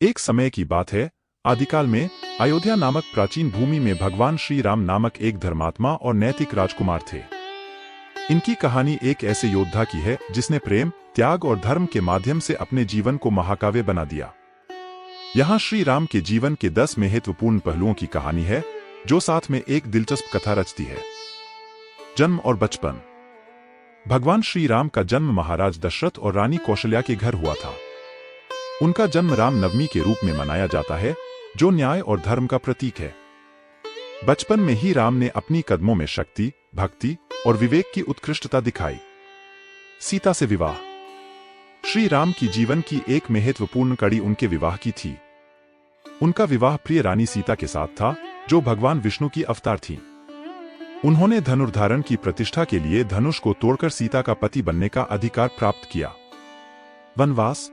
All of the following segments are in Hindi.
एक समय की बात है, आदिकाल में अयोध्या नामक प्राचीन भूमि में भगवान श्री राम नामक एक धर्मात्मा और नैतिक राजकुमार थे। इनकी कहानी एक ऐसे योद्धा की है जिसने प्रेम, त्याग और धर्म के माध्यम से अपने जीवन को महाकाव्य बना दिया। यहाँ श्री राम के जीवन के 10 महत्वपूर्ण पहलुओं की कहानी है, जो साथ में एक दिलचस्प कथा रचती है। जन्म और बचपन। भगवान श्री राम का जन्म महाराज दशरथ और रानी कौशल्या के घर हुआ था। उनका जन्म राम नवमी के रूप में मनाया जाता है, जो न्याय और धर्म का प्रतीक है। बचपन में ही राम ने अपनी कदमों में शक्ति, भक्ति और विवेक की उत्कृष्टता दिखाई। सीता से विवाह। श्री राम की जीवन की एक महत्वपूर्ण कड़ी उनके विवाह की थी। उनका विवाह प्रिय रानी सीता के साथ था, जो भगवान विष्णु की अवतार थी। उन्होंने धनुर्धारण की प्रतिष्ठा के लिए धनुष को तोड़कर सीता का पति बनने का अधिकार प्राप्त किया। वनवास।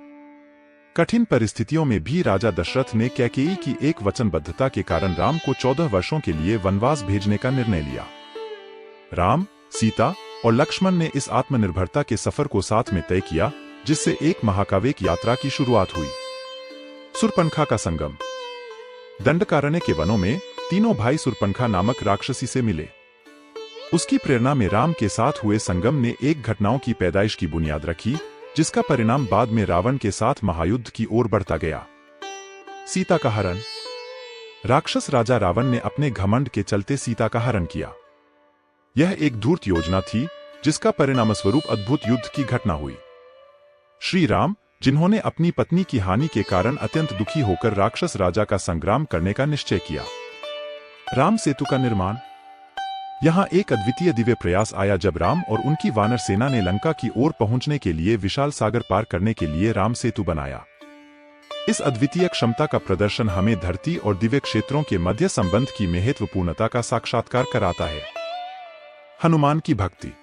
कठिन परिस्थितियों में भी राजा दशरथ ने कैकेयी की एक वचनबद्धता के कारण राम को 14 वर्षों के लिए वनवास भेजने का निर्णय लिया। राम, सीता और लक्ष्मण ने इस आत्मनिर्भरता के सफर को साथ में तय किया, जिससे एक महाकाव्यिक यात्रा की शुरुआत हुई। सुरपनखा का संगम। दंडकारण्य के वनों में तीनों भाई सुरपनखा नामक राक्षसी से मिले। उसकी प्रेरणा में राम के साथ हुए संगम ने एक घटनाओं की पैदाइश की बुनियाद रखी, जिसका परिणाम बाद में रावण के साथ महायुद्ध की ओर बढ़ता गया। सीता का हरण। राक्षस राजा रावण ने अपने घमंड के चलते सीता का हरण किया। यह एक धूर्त योजना थी, जिसका परिणामस्वरूप अद्भुत युद्ध की घटना हुई। श्री राम, जिन्होंने अपनी पत्नी की हानि के कारण अत्यंत दुखी होकर राक्षस राजा का संग्राम करने का निश्चय किया। राम सेतु का निर्माण। यहाँ एक अद्वितीय दिव्य प्रयास आया जब राम और उनकी वानर सेना ने लंका की ओर पहुंचने के लिए विशाल सागर पार करने के लिए राम सेतु बनाया। इस अद्वितीय क्षमता का प्रदर्शन हमें धरती और दिव्य क्षेत्रों के मध्य संबंध की महत्वपूर्णता का साक्षात्कार कराता है। हनुमान की भक्ति।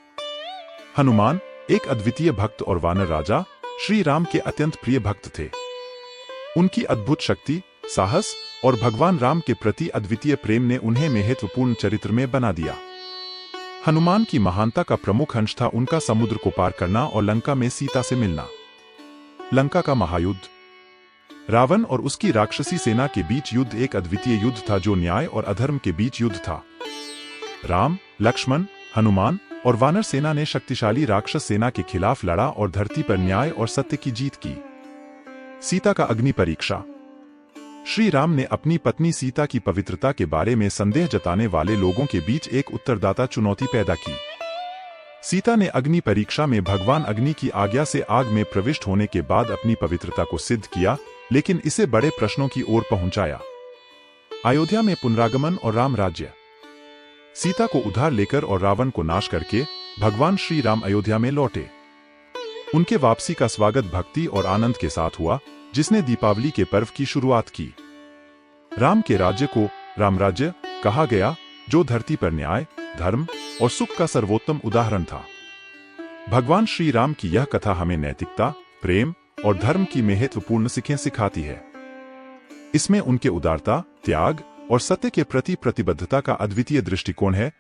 हनुमान एक अद्वितीय भक्त और वानर राजा श्री राम के अत्यंत प्रिय भक्त थे। उनकी अद्भुत शक्ति, साहस और भगवान राम के प्रति अद्वितीय प्रेम ने उन्हें महत्वपूर्ण चरित्र में बना दिया। हनुमान की महानता का प्रमुख अंश था उनका समुद्र को पार करना और लंका में सीता से मिलना। लंका का महायुद्ध। रावण और उसकी राक्षसी सेना के बीच युद्ध एक अद्वितीय युद्ध था, जो न्याय और अधर्म के बीच युद्ध था। राम, लक्ष्मण, हनुमान और वानर सेना ने शक्तिशाली राक्षस सेना के खिलाफ लड़ा और धरती पर न्याय और सत्य की जीत की। सीता का अग्नि परीक्षा। श्री राम ने अपनी पत्नी सीता की पवित्रता के बारे में संदेह जताने वाले लोगों के बीच एक उत्तरदाता चुनौती पैदा की। सीता ने अग्नि परीक्षा में भगवान अग्नि की आज्ञा से आग में प्रविष्ट होने के बाद अपनी पवित्रता को सिद्ध किया, लेकिन इसे बड़े प्रश्नों की ओर पहुंचाया। अयोध्या में पुनरागमन और राम राज्य। सीता को उधार लेकर और रावण को नाश करके भगवान श्री राम अयोध्या में लौटे। उनके वापसी का स्वागत भक्ति और आनंद के साथ हुआ, जिसने दीपावली के पर्व की शुरुआत की। राम के राज्य को राम राज्य कहा गया, जो धरती पर न्याय, धर्म और सुख का सर्वोत्तम उदाहरण था। भगवान श्री राम की यह कथा हमें नैतिकता, प्रेम और धर्म की महत्वपूर्ण सीखें सिखाती है। इसमें उनके उदारता, त्याग और सत्य के प्रति प्रतिबद्धता का अद्वितीय दृष्टिकोण है,